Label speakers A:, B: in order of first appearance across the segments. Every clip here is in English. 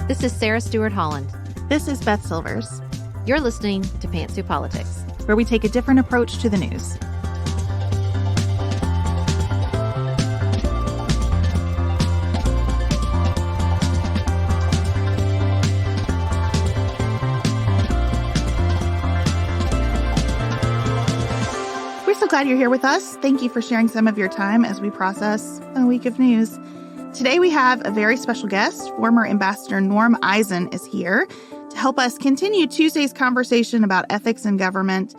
A: This is Sarah Stewart Holland.
B: This is Beth Silvers.
A: You're listening to Pantsuit Politics,
B: where we take a different approach to the news. We're so glad you're here with us. Thank you for sharing some of your time as we process a week of news. Today we have a very special guest. Former Ambassador Norm Eisen is here to help us continue Tuesday's conversation about ethics in government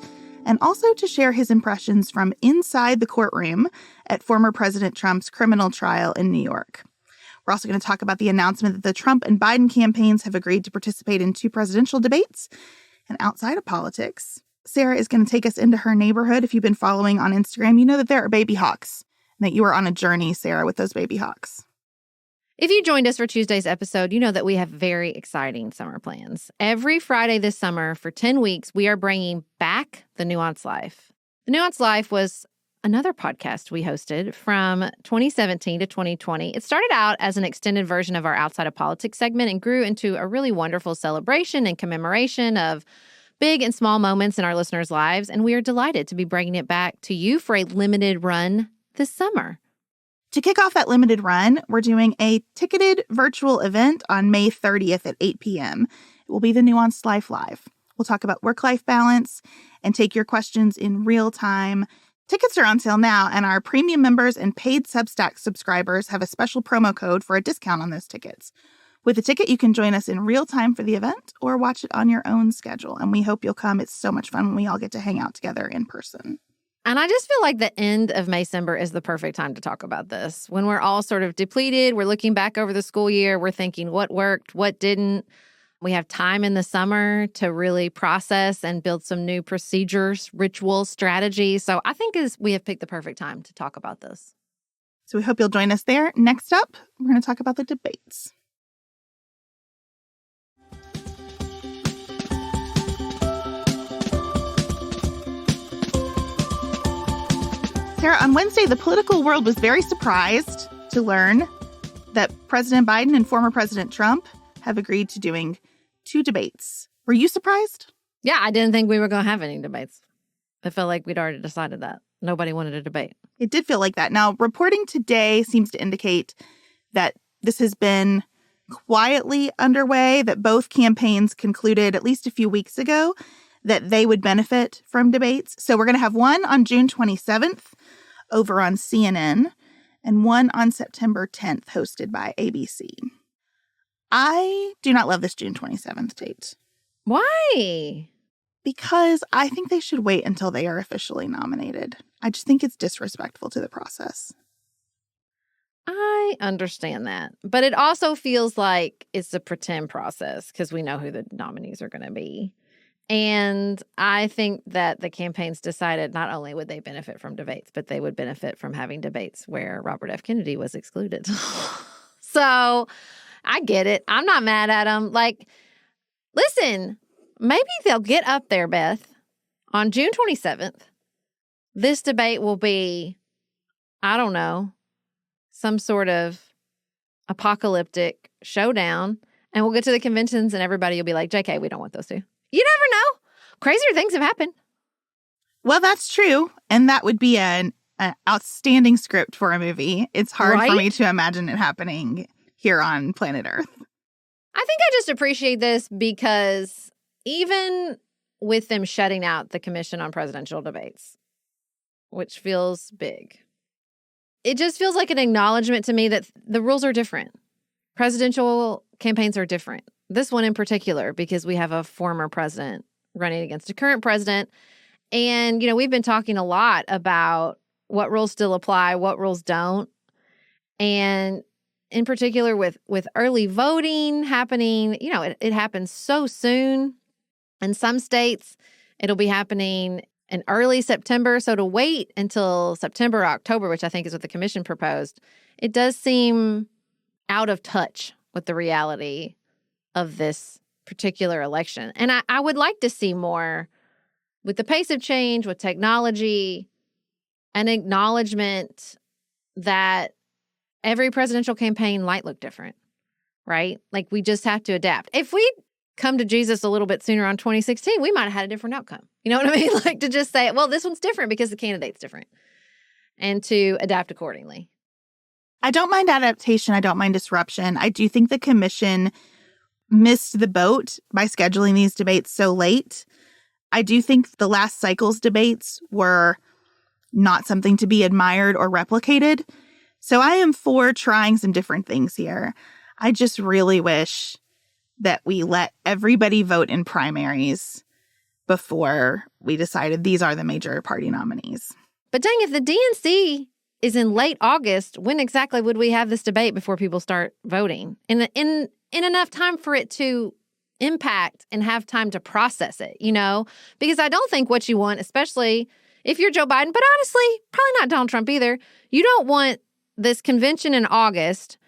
B: and also to share his impressions from inside the courtroom at former President Trump's criminal trial in New York. We're also going to talk about the announcement that the Trump and Biden campaigns have agreed to participate in 2 presidential debates. And outside of politics, Sarah is going to take us into her neighborhood. If you've been following on Instagram, you know that there are baby hawks and that you are on a journey, Sarah, with those baby hawks.
A: If you joined us for Tuesday's episode, you know that we have very exciting summer plans. Every Friday this summer for 10 weeks, we are bringing back the Nuanced Life. The Nuanced Life was another podcast we hosted from 2017 to 2020. It started out as an extended version of our Outside of Politics segment and grew into a really wonderful celebration and commemoration of big and small moments in our listeners' lives. And we are delighted to be bringing it back to you for a limited run this summer.
B: To kick off that limited run, we're doing a ticketed virtual event on May 30th at 8 p.m. It will be the Nuanced Life Live. We'll talk about work-life balance and take your questions in real time. Tickets are on sale now, and our premium members and paid Substack subscribers have a special promo code for a discount on those tickets. With a ticket, you can join us in real time for the event or watch it on your own schedule, and we hope you'll come. It's so much fun when we all get to hang out together in person.
A: And I just feel like the end of Maycember is the perfect time to talk about this. When we're all sort of depleted, we're looking back over the school year, we're thinking what worked, what didn't. We have time in the summer to really process and build some new procedures, rituals, strategies. So I think we have picked the perfect time to talk about this.
B: So we hope you'll join us there. Next up, we're going to talk about the debates. Sarah, on Wednesday, the political world was very surprised to learn that President Biden and former President Trump have agreed to doing 2 debates. Were you surprised?
A: Yeah, I didn't think we were going to have any debates. I felt like we'd already decided that. Nobody wanted a debate.
B: It did feel like that. Now, reporting today seems to indicate that this has been quietly underway, that both campaigns concluded at least a few weeks ago that they would benefit from debates. So we're going to have one on June 27th over on CNN and one on September 10th hosted by ABC. I do not love this June 27th date.
A: Why?
B: Because I think they should wait until they are officially nominated. I just think it's disrespectful to the process.
A: I understand that. But it also feels like it's a pretend process because we know who the nominees are going to be. And I think that the campaigns decided not only would they benefit from debates, but they would benefit from having debates where Robert F. Kennedy was excluded. So I get it. I'm not mad at them. Like, listen, maybe they'll get up there, Beth. On June 27th, this debate will be, I don't know, some sort of apocalyptic showdown. And we'll get to the conventions and everybody will be like, JK, we don't want those 2. You never know. Crazier things have happened.
B: Well, that's true. And that would be an outstanding script for a movie. It's hard for me to imagine it happening here on planet Earth.
A: I think I just appreciate this because even with them shutting out the Commission on Presidential Debates, which feels big, it just feels like an acknowledgement to me that the rules are different. Presidential campaigns are different. This one in particular, because we have a former president running against a current president. And, we've been talking a lot about what rules still apply, what rules don't. And in particular with early voting happening, it happens so soon. In some states, it'll be happening in early September. So to wait until September or October, which I think is what the commission proposed, it does seem out of touch with the reality of this particular election. And I would like to see more with the pace of change, with technology, an acknowledgement that every presidential campaign might look different. right? Like, we just have to adapt. If we come to Jesus a little bit sooner on 2016, we might have had a different outcome. You know what I mean? Like, to just say, well, this one's different because the candidate's different, and to adapt accordingly.
B: I don't mind adaptation. I don't mind disruption. I do think the commission missed the boat by scheduling these debates so late. I do think the last cycle's debates were not something to be admired or replicated. So I am for trying some different things here. I just really wish that we let everybody vote in primaries before we decided these are the major party nominees.
A: But dang, if the DNC is in late August, when exactly would we have this debate before people start voting? In enough time for it to impact and have time to process it, you know? Because I don't think what you want, especially if you're Joe Biden, but honestly, probably not Donald Trump either, you don't want this convention in August,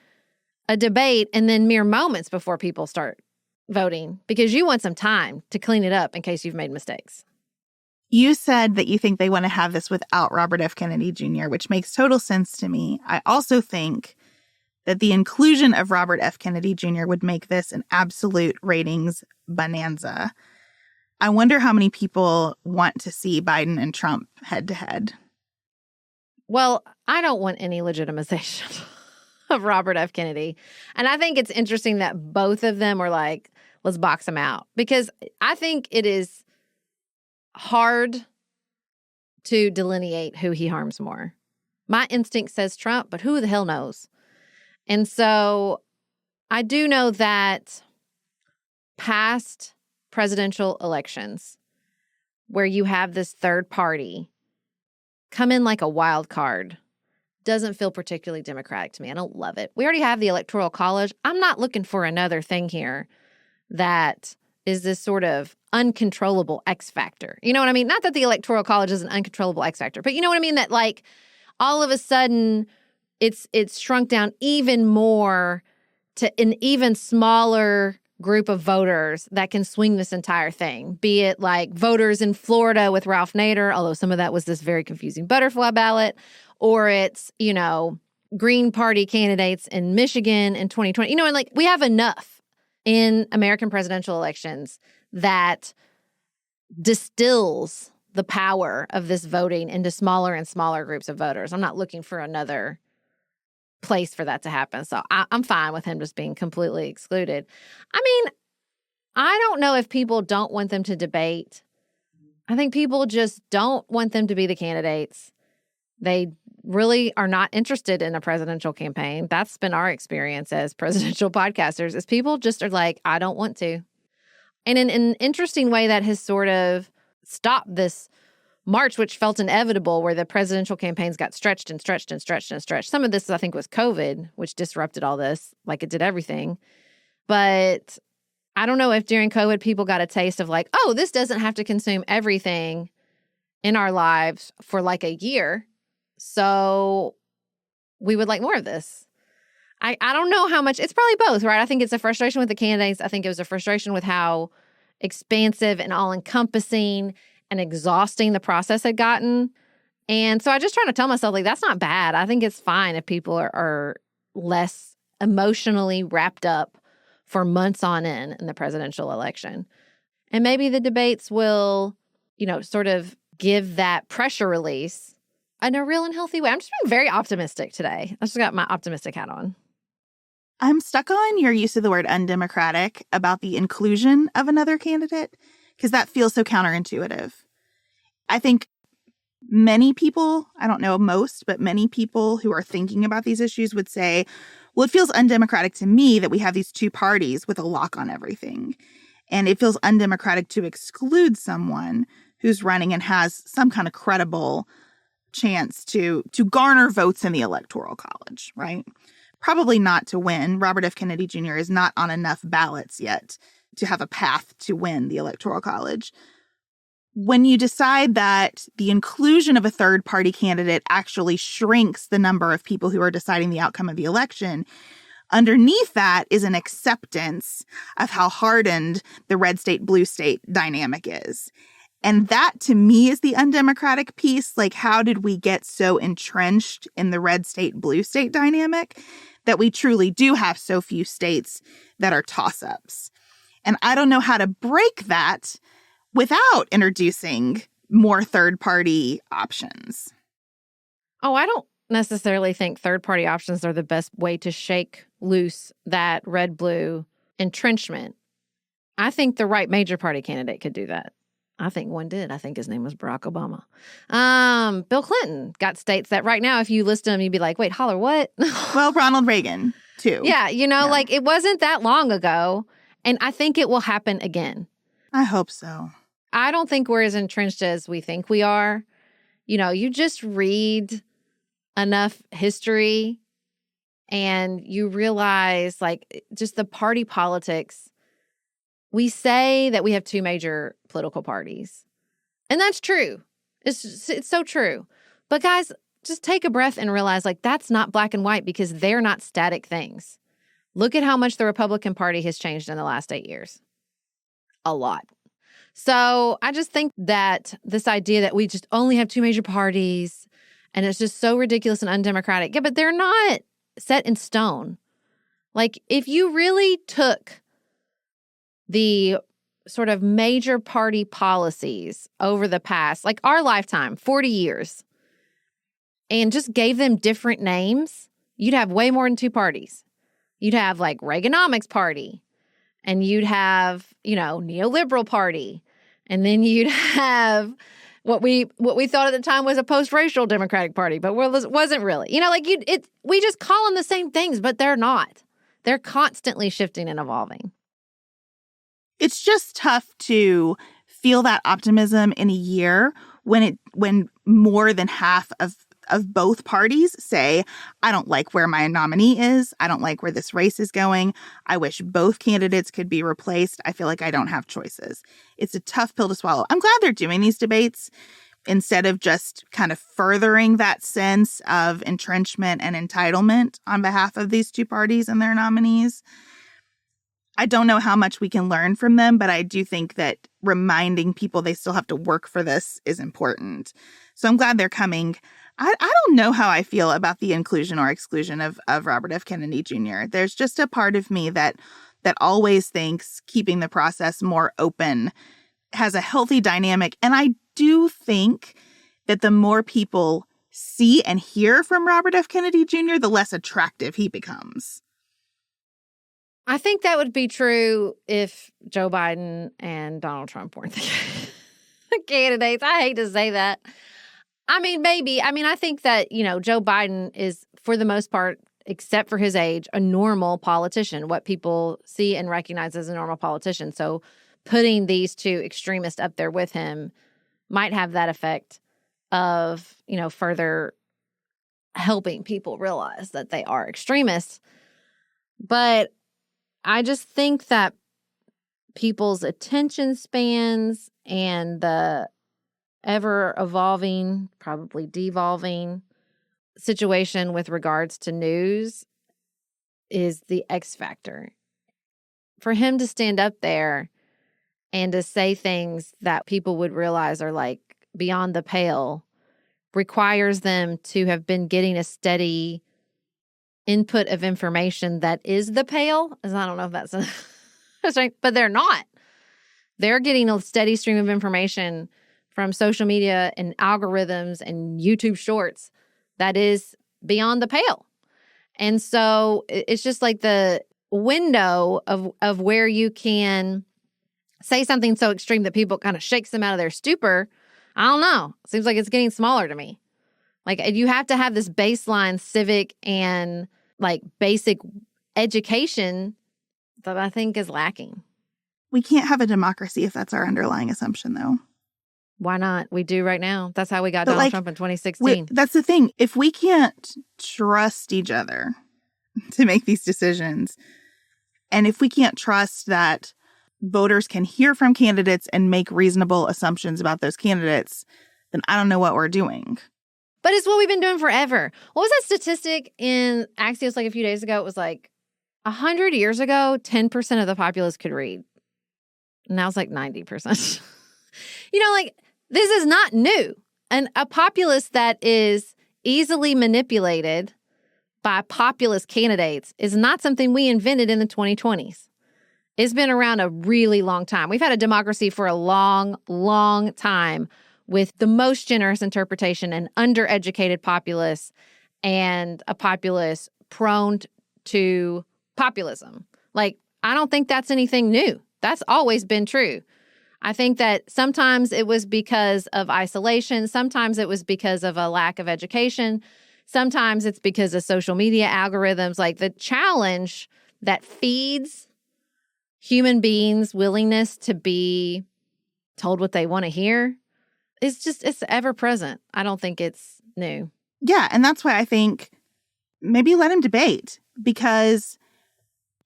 A: a debate, and then mere moments before people start voting, because you want some time to clean it up in case you've made mistakes.
B: You said that you think they want to have this without Robert F. Kennedy Jr., which makes total sense to me. I also think that the inclusion of Robert F. Kennedy Jr. would make this an absolute ratings bonanza. I wonder how many people want to see Biden and Trump head-to-head.
A: Well, I don't want any legitimization of Robert F. Kennedy. And I think it's interesting that both of them were like, let's box him out. Because I think it is hard to delineate who he harms more. My instinct says Trump, but who the hell knows? And so I do know that past presidential elections where you have this third party come in like a wild card doesn't feel particularly democratic to me. I don't love it. We already have the Electoral College. I'm not looking for another thing here that is this sort of uncontrollable X factor. You know what I mean? Not that the Electoral College is an uncontrollable X factor, but you know what I mean? That like all of a sudden it's shrunk down even more to an even smaller group of voters that can swing this entire thing, be it like voters in Florida with Ralph Nader, although some of that was this very confusing butterfly ballot, or it's, you know, Green Party candidates in Michigan in 2020. You know, and like we have enough in American presidential elections that distills the power of this voting into smaller and smaller groups of voters. I'm not looking for another place for that to happen. So I'm fine with him just being completely excluded. I mean, I don't know if people don't want them to debate. I think people just don't want them to be the candidates. They really are not interested in a presidential campaign. That's been our experience as presidential podcasters, is people just are like, I don't want to. And in an interesting way that has sort of stopped this March, which felt inevitable, where the presidential campaigns got stretched and stretched and stretched and stretched. Some of this, I think, was COVID, which disrupted all this, like it did everything. But I don't know if during COVID, people got a taste of like, oh, this doesn't have to consume everything in our lives for like a year. So we would like more of this. I don't know how much. It's probably both, right? I think it's a frustration with the candidates. I think it was a frustration with how expansive and all-encompassing and exhausting the process had gotten. And so I just trying to tell myself, like, that's not bad. I think it's fine if people are less emotionally wrapped up for months on end in the presidential election. And maybe the debates will, you know, sort of give that pressure release in a real and healthy way. I'm just being very optimistic today. I just got my optimistic hat on.
B: I'm stuck on your use of the word undemocratic about the inclusion of another candidate, because that feels so counterintuitive. I think many people, I don't know most, but many people who are thinking about these issues would say, well, it feels undemocratic to me that we have these two parties with a lock on everything. And it feels undemocratic to exclude someone who's running and has some kind of credible chance to garner votes in the Electoral College, right? Probably not to win. Robert F. Kennedy Jr. is not on enough ballots yet to have a path to win the Electoral College. When you decide that the inclusion of a third-party candidate actually shrinks the number of people who are deciding the outcome of the election, underneath that is an acceptance of how hardened the red state, blue state dynamic is. And that, to me, is the undemocratic piece. Like, how did we get so entrenched in the red state, blue state dynamic that we truly do have so few states that are toss-ups? And I don't know how to break that without introducing more third-party options.
A: Oh, I don't necessarily think third-party options are the best way to shake loose that red-blue entrenchment. I think the right major party candidate could do that. I think one did. I think his name was Barack Obama. Bill Clinton got states that right now, if you list them, you'd be like, wait, holler, what?
B: Well, Ronald Reagan, too.
A: Yeah, like it wasn't that long ago. And I think it will happen again.
B: I hope so.
A: I don't think we're as entrenched as we think we are. You just read enough history and you realize, like, just the party politics. We say that we have two major political parties, and that's true. It's so true. But guys, just take a breath and realize, like, that's not black and white because they're not static things. Look at how much the Republican Party has changed in the last 8 years. A lot. So I just think that this idea that we just only have two major parties and it's just so ridiculous and undemocratic. Yeah, but they're not set in stone. Like, if you really took the sort of major party policies over the past, like our lifetime, 40 years, and just gave them different names, you'd have way more than two parties. You'd have like Reaganomics Party, and you'd have, neoliberal party, and then you'd have what we thought at the time was a post-racial Democratic Party, but wasn't really. We just call them the same things, but they're not. They're constantly shifting and evolving.
B: It's just tough to feel that optimism in a year when more than half of both parties say, I don't like where my nominee is. I don't like where this race is going. I wish both candidates could be replaced. I feel like I don't have choices. It's a tough pill to swallow. I'm glad they're doing these debates instead of just kind of furthering that sense of entrenchment and entitlement on behalf of these two parties and their nominees. I don't know how much we can learn from them, but I do think that reminding people they still have to work for this is important. So I'm glad they're coming. I don't know how I feel about the inclusion or exclusion of Robert F. Kennedy Jr. There's just a part of me that always thinks keeping the process more open has a healthy dynamic. And I do think that the more people see and hear from Robert F. Kennedy Jr., the less attractive he becomes.
A: I think that would be true if Joe Biden and Donald Trump weren't the candidates. I hate to say that. I mean, maybe. I think that, Joe Biden is, for the most part, except for his age, a normal politician, what people see and recognize as a normal politician. So putting these two extremists up there with him might have that effect of, further helping people realize that they are extremists. But I just think that people's attention spans and the ever-evolving, probably devolving situation with regards to news is the X factor. For him to stand up there and to say things that people would realize are like beyond the pale requires them to have been getting a steady input of information that is the pale. I don't know if that's right, but they're not. They're getting a steady stream of information from social media and algorithms and YouTube shorts that is beyond the pale. And so it's just like the window of where you can say something so extreme that people kind of shakes them out of their stupor. I don't know. Seems like it's getting smaller to me. Like, you have to have this baseline civic and like basic education that I think is lacking.
B: We can't have a democracy if that's our underlying assumption, though.
A: Why not? We do right now. That's how we got Donald Trump in 2016.
B: That's the thing. If we can't trust each other to make these decisions, and if we can't trust that voters can hear from candidates and make reasonable assumptions about those candidates, then I don't know what we're doing.
A: But it's what we've been doing forever. What was that statistic in Axios like a few days ago? It was like 100 years ago, 10% of the populace could read. Now it's like 90%. like, this is not new. And a populace that is easily manipulated by populist candidates is not something we invented in the 2020s. It's been around a really long time. We've had a democracy for a long, long time with the most generous interpretation and undereducated populace and a populace prone to populism. Like, I don't think that's anything new. That's always been true. I think that sometimes it was because of isolation. Sometimes it was because of a lack of education. Sometimes it's because of social media algorithms. Like, the challenge that feeds human beings' willingness to be told what they want to hear it's ever present. I don't think it's new.
B: Yeah, and that's why I think maybe let him debate, because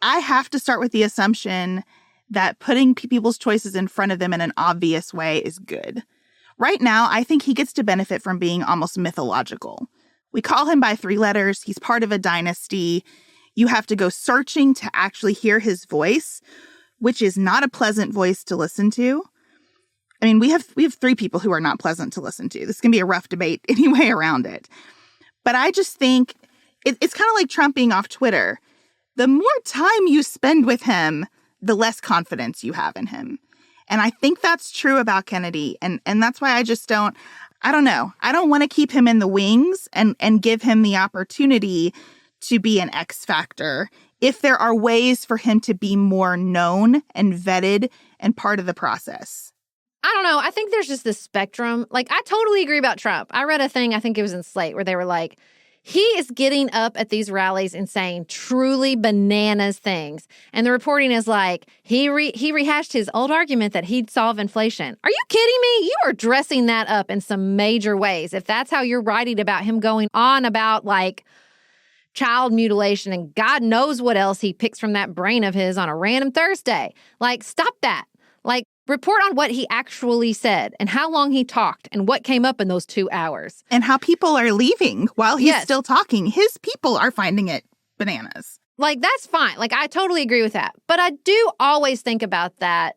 B: I have to start with the assumption that putting people's choices in front of them in an obvious way is good. Right now, I think he gets to benefit from being almost mythological. We call him by 3 letters. He's part of a dynasty. You have to go searching to actually hear his voice, which is not a pleasant voice to listen to. I mean, we have 3 people who are not pleasant to listen to. This can be a rough debate anyway around it. But I just think it's kind of like Trump being off Twitter. The more time you spend with him, the less confidence you have in him. And I think that's true about Kennedy. And that's why I don't know. I don't want to keep him in the wings and give him the opportunity to be an X factor if there are ways for him to be more known and vetted and part of the process.
A: I don't know. I think there's just this spectrum. Like, I totally agree about Trump. I read a thing, I think it was in Slate, where they were like, he is getting up at these rallies and saying truly bananas things. And the reporting is like, he rehashed his old argument that he'd solve inflation. Are you kidding me? You are dressing that up in some major ways. If that's how you're writing about him going on about, like, child mutilation and God knows what else he picks from that brain of his on a random Thursday. Like, stop that. Like, report on what he actually said and how long he talked and what came up in those 2 hours.
B: And how people are leaving while he's still talking. His people are finding it bananas.
A: Like, that's fine. Like, I totally agree with that. But I do always think about that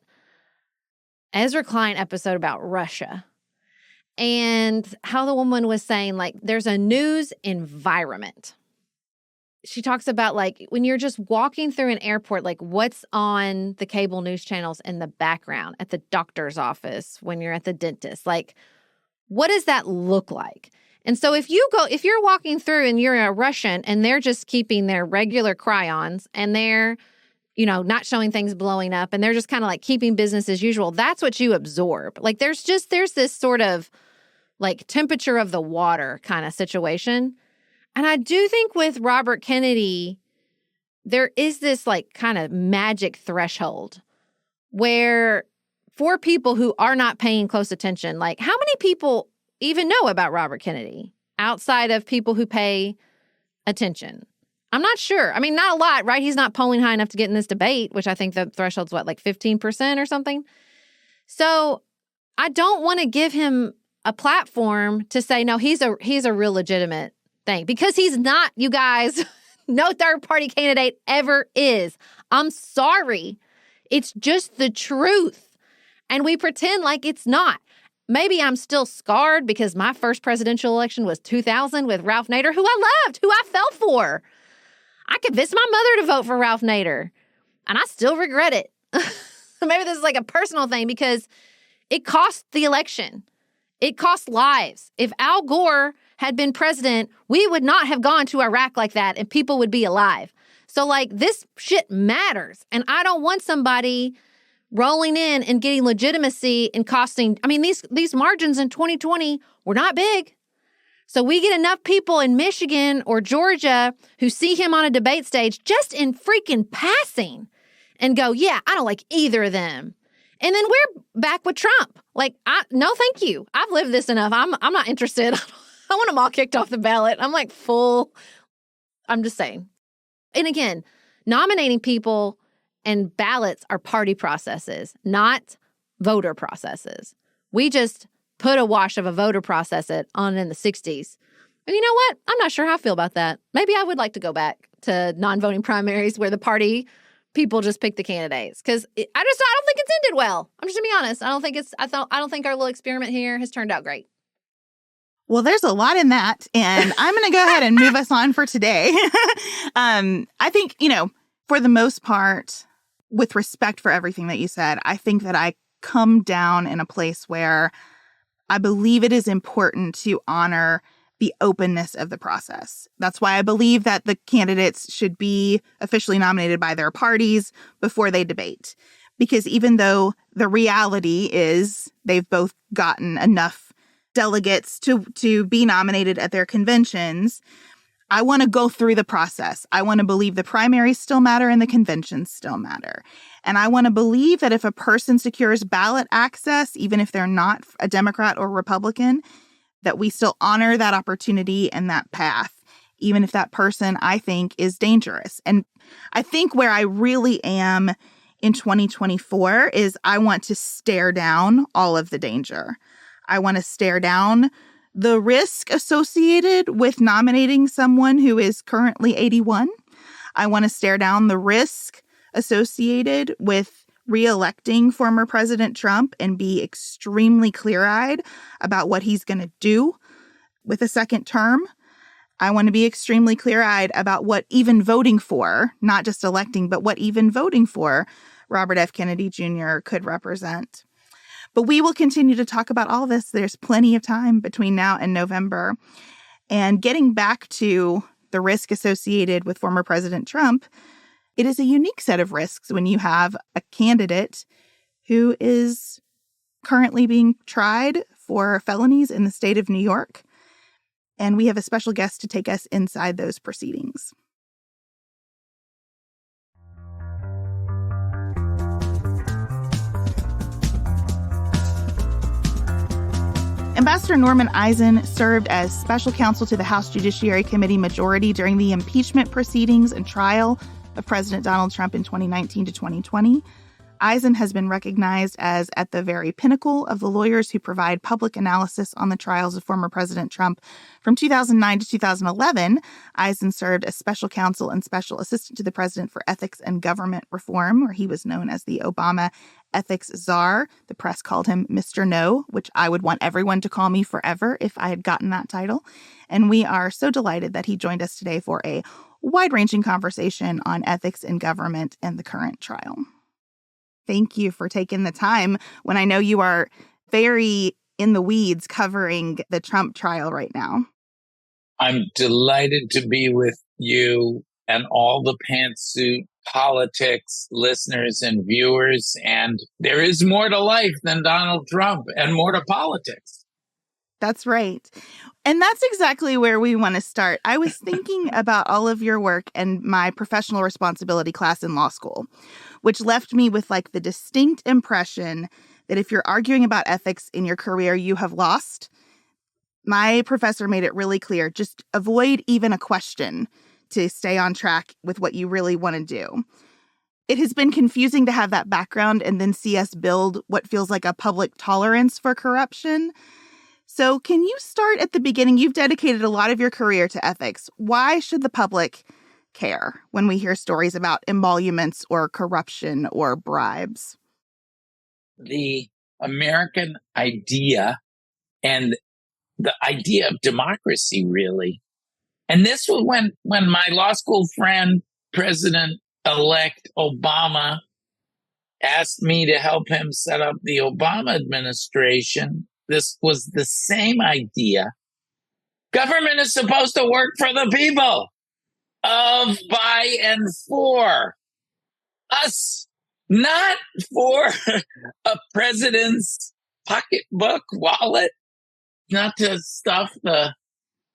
A: Ezra Klein episode about Russia and how the woman was saying, like, there's a news environment. She talks about, like, when you're just walking through an airport, like, what's on the cable news channels in the background at the doctor's office, when you're at the dentist, like, what does that look like? And so if you're walking through and you're a Russian and they're just keeping their regular cryons and they're, not showing things blowing up and they're just kind of like keeping business as usual, that's what you absorb. Like, there's this sort of like temperature of the water kind of situation. And I do think with Robert Kennedy, there is this like kind of magic threshold where for people who are not paying close attention, like, how many people even know about Robert Kennedy outside of people who pay attention? I'm not sure. I mean, not a lot, right? He's not polling high enough to get in this debate, which I think the threshold's like 15% or something. So I don't want to give him a platform to say, no, he's a real legitimate thing, because he's not, you guys. No third-party candidate ever is. I'm sorry. It's just the truth. And we pretend like it's not. Maybe I'm still scarred because my first presidential election was 2000 with Ralph Nader, who I loved, who I fell for. I convinced my mother to vote for Ralph Nader, and I still regret it. Maybe this is like a personal thing because it cost the election. It cost lives. If Al Gore had been president, we would not have gone to Iraq like that and people would be alive. So, like, this shit matters. And I don't want somebody rolling in and getting legitimacy and costing. I mean, these margins in 2020 were not big. So we get enough people in Michigan or Georgia who see him on a debate stage just in freaking passing and go, yeah, I don't like either of them. And then we're back with Trump. Like, no, thank you. I've lived this enough. I'm not interested. I want them all kicked off the ballot. I'm like I'm just saying. And again, nominating people and ballots are party processes, not voter processes. We just put a wash of a voter process on in the 60s. And you know what? I'm not sure how I feel about that. Maybe I would like to go back to non-voting primaries where the party people just pick the candidates because I don't think it's ended well. I'm just gonna be honest. I don't think our little experiment here has turned out great.
B: Well, there's a lot in that, and I'm going to go ahead and move us on for today. I think, for the most part, with respect for everything that you said, I think that I come down in a place where I believe it is important to honor the openness of the process. That's why I believe that the candidates should be officially nominated by their parties before they debate. Because even though the reality is they've both gotten enough delegates to be nominated at their conventions, I want to go through the process. I want to believe the primaries still matter and the conventions still matter. And I want to believe that if a person secures ballot access, even if they're not a Democrat or Republican, that we still honor that opportunity and that path, even if that person, I think, is dangerous. And I think where I really am in 2024 is I want to stare down all of the danger. I want to stare down the risk associated with nominating someone who is currently 81. I want to stare down the risk associated with reelecting former President Trump and be extremely clear-eyed about what he's going to do with a second term. I want to be extremely clear-eyed about what even voting for, not just electing, but what even voting for Robert F. Kennedy Jr. could represent. But we will continue to talk about all this. There's plenty of time between now and November. And getting back to the risk associated with former President Trump, it is a unique set of risks when you have a candidate who is currently being tried for felonies in the state of New York. And we have a special guest to take us inside those proceedings. Ambassador Norman Eisen served as special counsel to the House Judiciary Committee majority during the impeachment proceedings and trial of President Donald Trump in 2019 to 2020. Eisen has been recognized as at the very pinnacle of the lawyers who provide public analysis on the trials of former President Trump. From 2009 to 2011, Eisen served as special counsel and special assistant to the president for ethics and government reform, where he was known as the Obama ethics czar. The press called him Mr. No, which I would want everyone to call me forever if I had gotten that title. And we are so delighted that he joined us today for a wide-ranging conversation on ethics in government and the current trial. Thank you for taking the time when I know you are very in the weeds covering the Trump trial right now.
C: I'm delighted to be with you and all the pantsuit politics listeners and viewers. And there is more to life than Donald Trump and more to politics.
B: That's right. And that's exactly where we want to start. I was thinking about all of your work and my professional responsibility class in law school, which left me with like the distinct impression that if you're arguing about ethics in your career, you have lost. My professor made it really clear, just avoid even a question to stay on track with what you really want to do. It has been confusing to have that background and then see us build what feels like a public tolerance for corruption. So can you start at the beginning? You've dedicated a lot of your career to ethics. Why should the public care when we hear stories about emoluments or corruption or bribes?
C: The American idea and the idea of democracy, really. And this was when my law school friend, President-elect Obama, asked me to help him set up the Obama administration. This was the same idea. Government is supposed to work for the people, of, by, and for us, not for a president's pocketbook, wallet, not to stuff the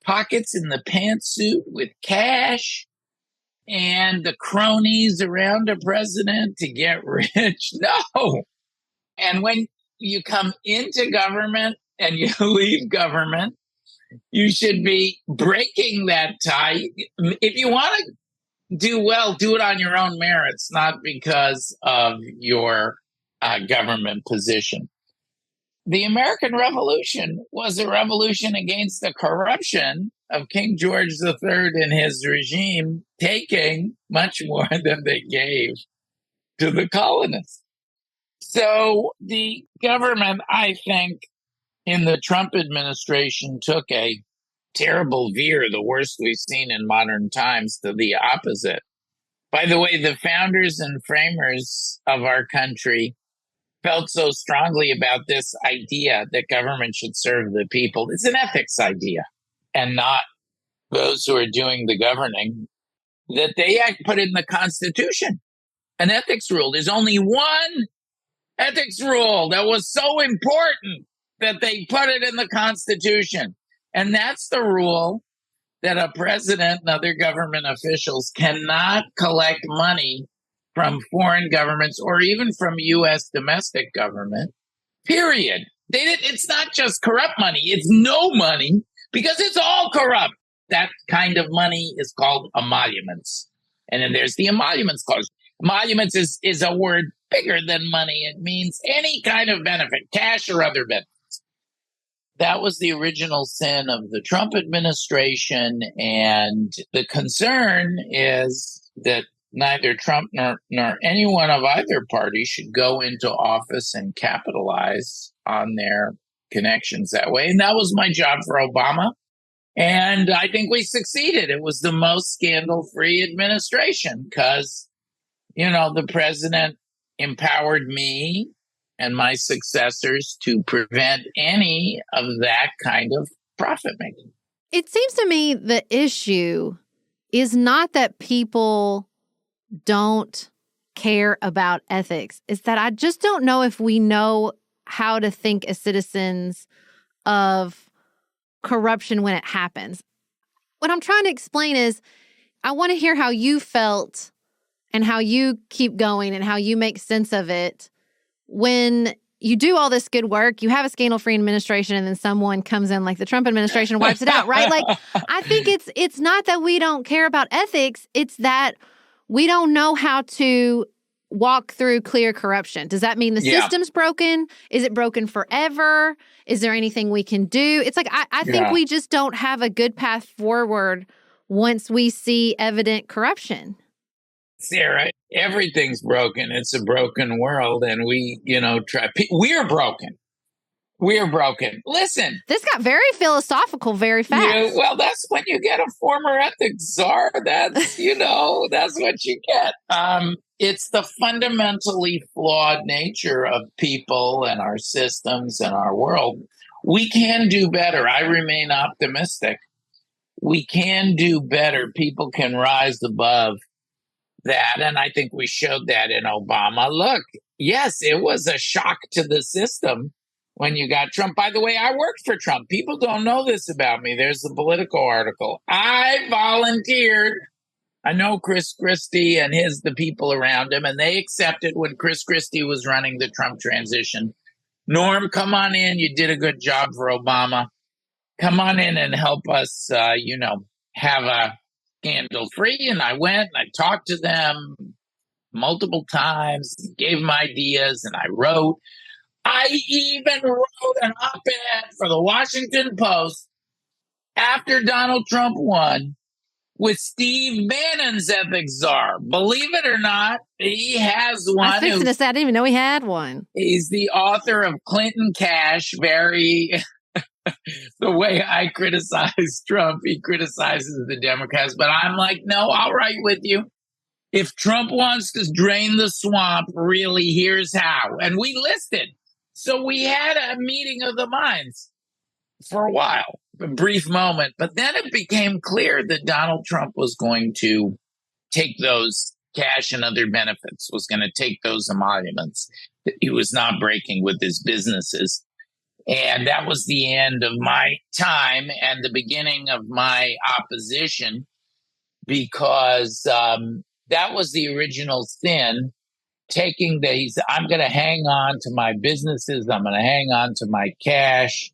C: pockets in the pantsuit with cash and the cronies around a president to get rich. No. And when you come into government and you leave government, you should be breaking that tie. If you want to do well, do it on your own merits, not because of your government position. The American Revolution was a revolution against the corruption of King George III and his regime, taking much more than they gave. to the colonists. So the government, I think, in the Trump administration took a terrible veer, the worst we've seen in modern times, to the opposite. By the way, the founders and framers of our country felt so strongly about this idea that government should serve the people. It's an ethics idea and not those who are doing the governing, that they put in the Constitution an ethics rule. There's only one ethics rule that was so important that they put it in the Constitution. And that's the rule that a president and other government officials cannot collect money from foreign governments or even from U.S. domestic government, period. It's not just corrupt money. It's no money because it's all corrupt. That kind of money is called emoluments. And then there's the emoluments clause. Emoluments is a word bigger than money. It means any kind of benefit, cash or other benefits. That was the original sin of the Trump administration. And the concern is that neither Trump nor anyone of either party should go into office and capitalize on their connections that way. And that was my job for Obama. And I think we succeeded. It was the most scandal-free administration because, the president empowered me and my successors to prevent any of that kind of profit making.
A: It seems to me the issue is not that people don't care about ethics. It's that I just don't know if we know how to think as citizens of corruption when it happens. What I'm trying to explain is I want to hear how you felt and how you keep going and how you make sense of it when you do all this good work, you have a scandal-free administration, and then someone comes in like the Trump administration and wipes it out, right? Like, I think it's not that we don't care about ethics. It's that we don't know how to walk through clear corruption. Does that mean the system's broken? Is it broken forever? Is there anything we can do? It's like, I think we just don't have a good path forward once we see evident corruption.
C: Sarah, everything's broken. It's a broken world. And we, we're broken. We're broken. Listen.
A: This got very philosophical very fast.
C: Well, that's when you get a former ethics czar. That's, that's what you get. It's the fundamentally flawed nature of people and our systems and our world. We can do better. I remain optimistic. We can do better. People can rise above that. And I think we showed that in Obama. Look, yes, it was a shock to the system when you got Trump. By the way, I worked for Trump. People don't know this about me. There's the Politico article. I volunteered. I know Chris Christie and the people around him, and they accepted when Chris Christie was running the Trump transition. Norm, come on in. You did a good job for Obama. Come on in and help us, have a scandal-free. And I went and I talked to them multiple times, gave them ideas, and I wrote. I even wrote an op-ed for the Washington Post after Donald Trump won with Steve Bannon's ethics czar. Believe it or not, he has one.
A: I was fixing to say, I didn't even know he had one.
C: He's the author of Clinton Cash, the way I criticize Trump, he criticizes the Democrats. But I'm like, no, I'll write with you. If Trump wants to drain the swamp, really, here's how. And we listed. So we had a meeting of the minds for a while, a brief moment. But then it became clear that Donald Trump was going to take those cash and other benefits, was going to take those emoluments that he was not breaking with his businesses. And that was the end of my time and the beginning of my opposition, because that was the original sin, taking I'm going to hang on to my businesses. I'm going to hang on to my cash.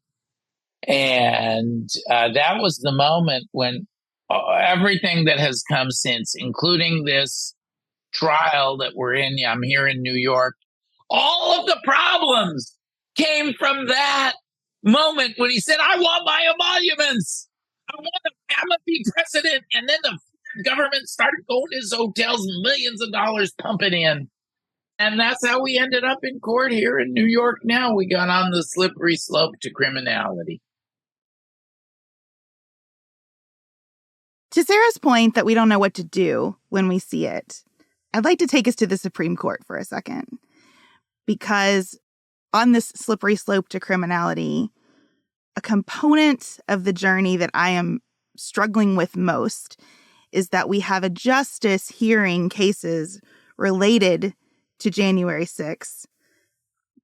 C: And that was the moment when everything that has come since, including this trial that we're in, I'm here in New York, all of the problems came from that moment when he said, I want my emoluments. I'm going to be president. And then the government started going to his hotels and millions of dollars pumping in. And that's how we ended up in court here in New York now. We got on the slippery slope to criminality.
B: To Sarah's point that we don't know what to do when we see it, I'd like to take us to the Supreme Court for a second. Because on this slippery slope to criminality, a component of the journey that I am struggling with most is that we have a justice hearing cases related to January 6th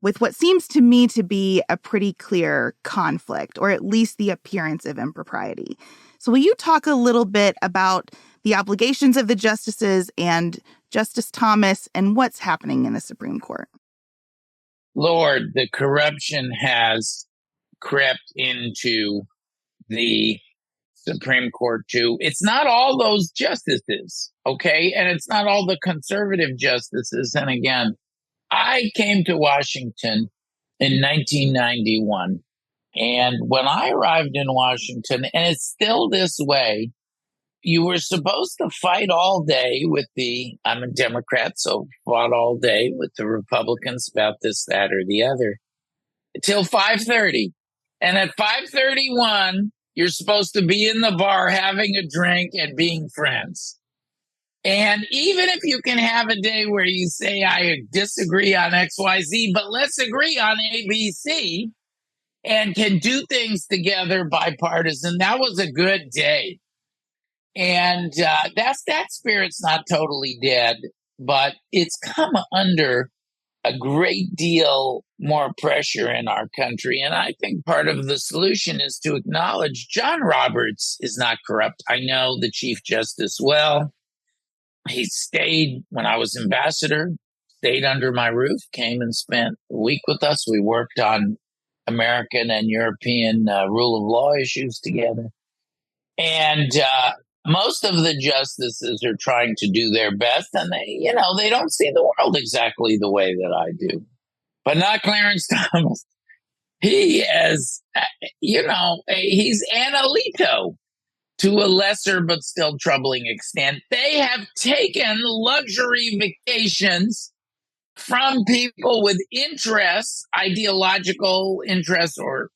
B: with what seems to me to be a pretty clear conflict, or at least the appearance of impropriety. So will you talk a little bit about the obligations of the justices and Justice Thomas and what's happening in the Supreme Court?
C: Lord, the corruption has crept into the Supreme Court too. It's not all those justices, okay? And it's not all the conservative justices. And again, I came to Washington in 1991. And when I arrived in Washington, and it's still this way, you were supposed to fight all day with I'm a Democrat, so fought all day with the Republicans about this, that, or the other, until 5:30. And at 5:31, you're supposed to be in the bar having a drink and being friends. And even if you can have a day where you say, I disagree on XYZ, but let's agree on ABC and can do things together bipartisan, that was a good day. And that spirit's not totally dead, but it's come under a great deal more pressure in our country. And I think part of the solution is to acknowledge John Roberts is not corrupt. I know the Chief Justice well. He stayed when I was ambassador, stayed under my roof, came and spent a week with us. We worked on American and European rule of law issues together. And most of the justices are trying to do their best, and they don't see the world exactly the way that I do. But not Clarence Thomas. He is, he's An Alito to a lesser but still troubling extent. They have taken luxury vacations from people with interests, ideological interests, or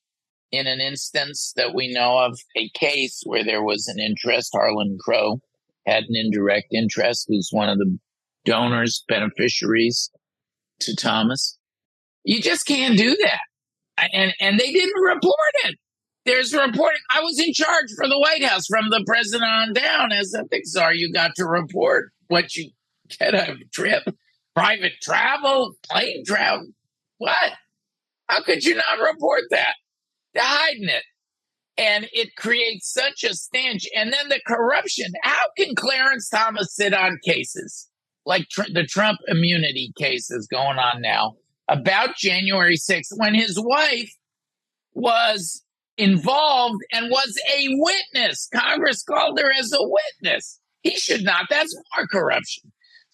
C: in an instance that we know of, a case where there was an interest. Harlan Crow had an indirect interest, who's one of the donors, beneficiaries to Thomas. You just can't do that. And they didn't report it. There's reporting. I was in charge for the White House from the president on down. As ethics are, you got to report what you get a trip, private travel, plane travel. What? How could you not report that? They're hiding it. And it creates such a stench. And then the corruption. How can Clarence Thomas sit on cases like the Trump immunity cases going on now about January 6th when his wife was involved and was a witness? Congress called her as a witness. He should not. That's more corruption.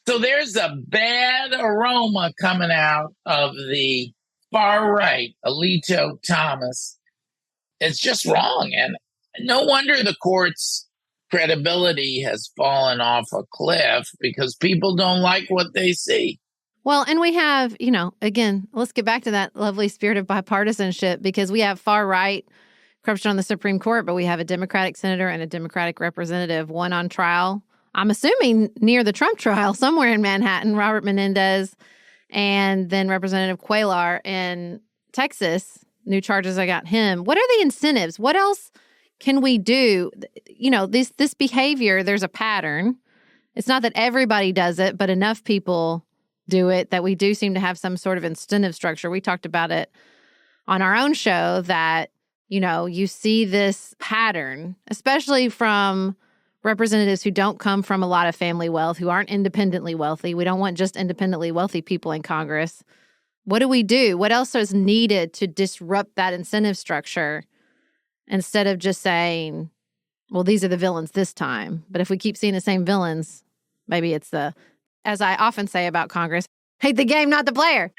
C: So there's a bad aroma coming out of the far right, Alito, Thomas. It's just wrong. And no wonder the court's credibility has fallen off a cliff, because people don't like what they see.
A: Well, and we have, again, let's get back to that lovely spirit of bipartisanship, because we have far right corruption on the Supreme Court, but we have a Democratic senator and a Democratic representative, one on trial, I'm assuming near the Trump trial, somewhere in Manhattan, Robert Menendez, and then Representative Cuellar in Texas. New charges against him. What are the incentives? What else can we do? This behavior, there's a pattern. It's not that everybody does it, but enough people do it that we do seem to have some sort of incentive structure. We talked about it on our own show that, you see this pattern, especially from representatives who don't come from a lot of family wealth, who aren't independently wealthy. We don't want just independently wealthy people in Congress. What do we do? What else is needed to disrupt that incentive structure instead of just saying, well, these are the villains this time? But if we keep seeing the same villains, maybe it's as I often say about Congress, hate the game, not the player.